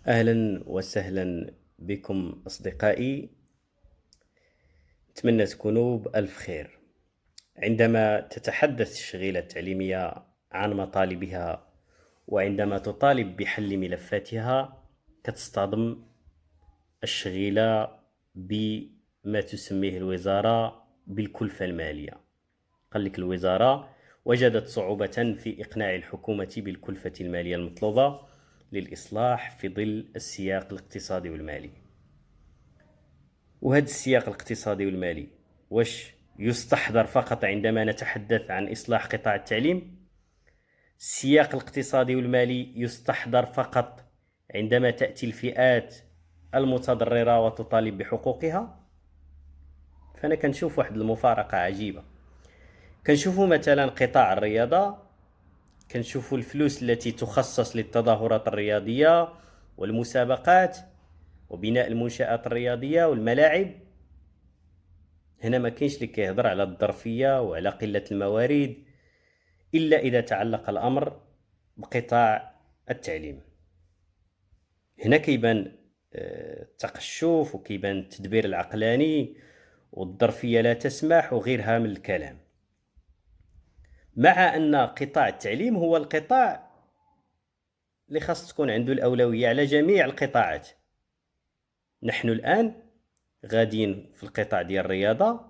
أهلا وسهلا بكم أصدقائي. أتمنى تكونوا بألف خير. عندما تتحدث الشغيلة التعليمية عن مطالبها وعندما تطالب بحل ملفاتها كتصطدم الشغيلة بما تسميه الوزارة بالكلفة المالية. قال لك الوزارة وجدت صعوبة في إقناع الحكومة بالكلفة المالية المطلوبة للإصلاح في ظل السياق الاقتصادي والمالي. وهذا السياق الاقتصادي والمالي واش يستحضر فقط عندما نتحدث عن إصلاح قطاع التعليم؟ السياق الاقتصادي والمالي يستحضر فقط عندما تأتي الفئات المتضررة وتطالب بحقوقها؟ فأنا كنشوف واحد المفارقة عجيبة. كنشوفوا مثلا قطاع الرياضة، كنشوفوا الفلوس التي تخصص للتظاهرات الرياضية والمسابقات وبناء المنشآت الرياضية والملاعب. هنا ما كاينش اللي كيهضر على الظرفية وعلى قلة الموارد إلا إذا تعلق الأمر بقطاع التعليم. هنا كيبان التقشف وكيبان التدبير العقلاني والظرفية لا تسمح وغيرها من الكلام. مع أن قطاع التعليم هو القطاع اللي خاص تكون عنده الأولوية على جميع القطاعات. نحن الآن غاديين في القطاع ديال الرياضة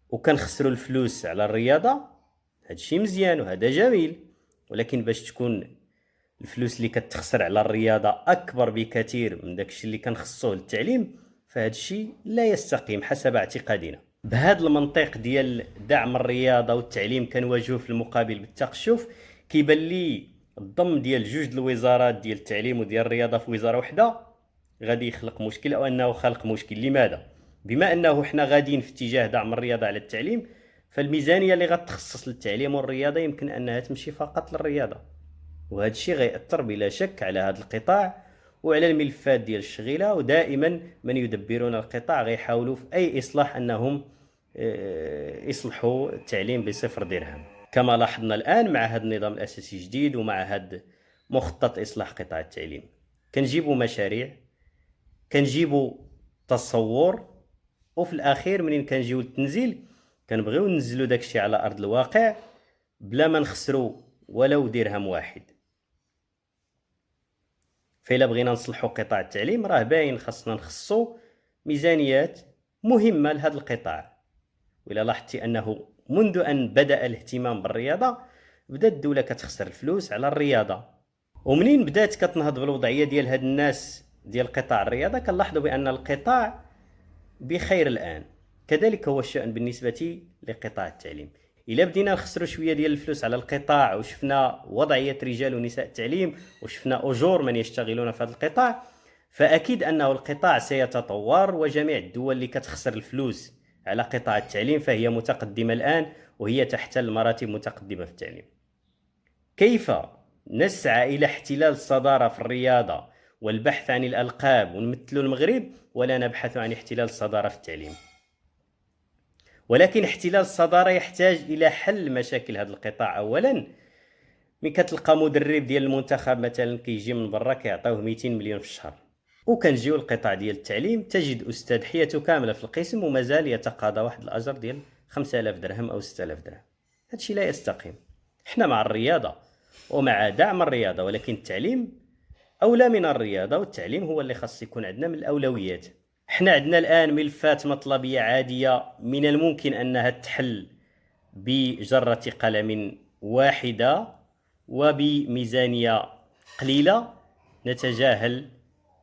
وكنخسروا الفلوس على الرياضة. هذا الشيء مزيان وهذا جميل، ولكن باش تكون الفلوس اللي كتخسر على الرياضة أكبر بكثير من داكشي اللي كنخصوه للتعليم، فهذا الشيء لا يستقيم حسب اعتقادنا. بهذا المنطق ديال دعم الرياضة والتعليم كنواجهوه في المقابل بالتقشف. كيبان لي الضم ديال جوج الوزارات ديال التعليم وديال الرياضة في وزارة واحدة غادي يخلق مشكل، أو أنه خلق مشكل. لماذا؟ بما أنه حنا غاديين في اتجاه دعم الرياضة على التعليم، فالميزانية اللي غتخصص للتعليم والرياضة يمكن أنها تمشي فقط للرياضة، وهذا الشيء غيأثر بلا شك على هذا القطاع وعلى الملفات ديال الشغيلة. ودائما من يدبرون القطاع غيحاولوا في أي إصلاح أنهم يصلحوا التعليم بصفر درهم، كما لاحظنا الآن مع هذا النظام الأساسي الجديد ومع هذا مخطط إصلاح قطاع التعليم. كنجيبوا مشاريع، كنجيبوا تصور، وفي الأخير منين كنجيو للتنزيل كنبغيو ننزلوا داكشي على أرض الواقع بلا ما نخسروا ولو درهم واحد. فإلا بغينا نصلحوا قطاع التعليم راه باين خاصنا نخصصوا ميزانيات مهمة لهذا القطاع. وإلا لاحظتي أنه منذ أن بدأ الاهتمام بالرياضة بدأت الدولة كتخسر الفلوس على الرياضة، ومنين بدأت كتنهض بالوضعية ديال هاد الناس ديال قطاع الرياضة كنلاحظوا بأن القطاع بخير الآن. كذلك هو الشأن بالنسبة لقطاع التعليم. إلا بدينا نخسروا شوية ديال الفلوس على القطاع وشفنا وضعية رجال ونساء التعليم وشفنا أجور من يشتغلون في هذا القطاع، فأكيد أنه القطاع سيتطور. وجميع الدول اللي كتخسر الفلوس على قطاع التعليم فهي متقدمة الآن وهي تحتل مراتب متقدمة في التعليم. كيف نسعى إلى احتلال الصدارة في الرياضة والبحث عن الألقاب ونمثل المغرب ولا نبحث عن احتلال الصدارة في التعليم؟ ولكن احتلال الصدارة يحتاج إلى حل مشاكل هذا القطاع. أولا، من كتلقى مدرب ديال المنتخب مثلا كيجي من برا كيعطيوه 200 مليون في الشهر، وكنجيو القطاع ديال التعليم تجد أستاذ حياته كاملة في القسم ومازال يتقاضى واحد الأجر ديال 5000 درهم أو 6000 درهم. هذا الشيء لا يستقيم. احنا مع الرياضة ومع دعم الرياضة، ولكن التعليم أولى من الرياضة، والتعليم هو اللي خاص يكون عندنا من الأولويات. احنا عندنا الآن ملفات مطلبية عادية من الممكن أنها تحل بجرة قلم واحدة وبميزانية قليلة. نتجاهل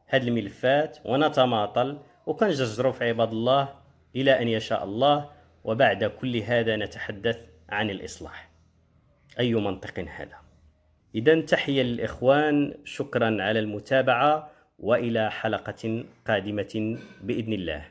هذه الملفات ونتماطل وكنجرجروا في عباد الله إلى أن يشاء الله، وبعد كل هذا نتحدث عن الإصلاح. أي منطق هذا؟ إذن تحية للإخوان، شكرا على المتابعة، وإلى حلقة قادمة بإذن الله.